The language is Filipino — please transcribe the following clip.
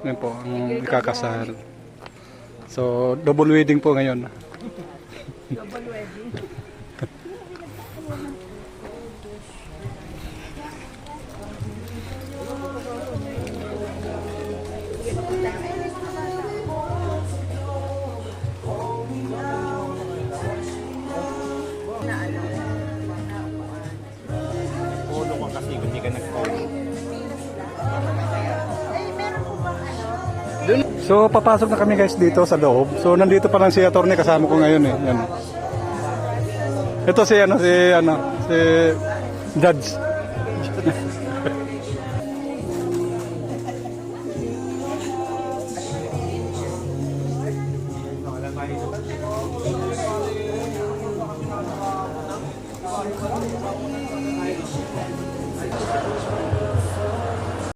Yan po, ang ikakasal. So, double wedding po ngayon. Double wedding. Polo ka kasi kung hindi ka nag-polo. So, papasok na kami guys dito sa loob. So, nandito pa lang si attorney kasama ko ngayon eh. Yan. Ito si si Judge.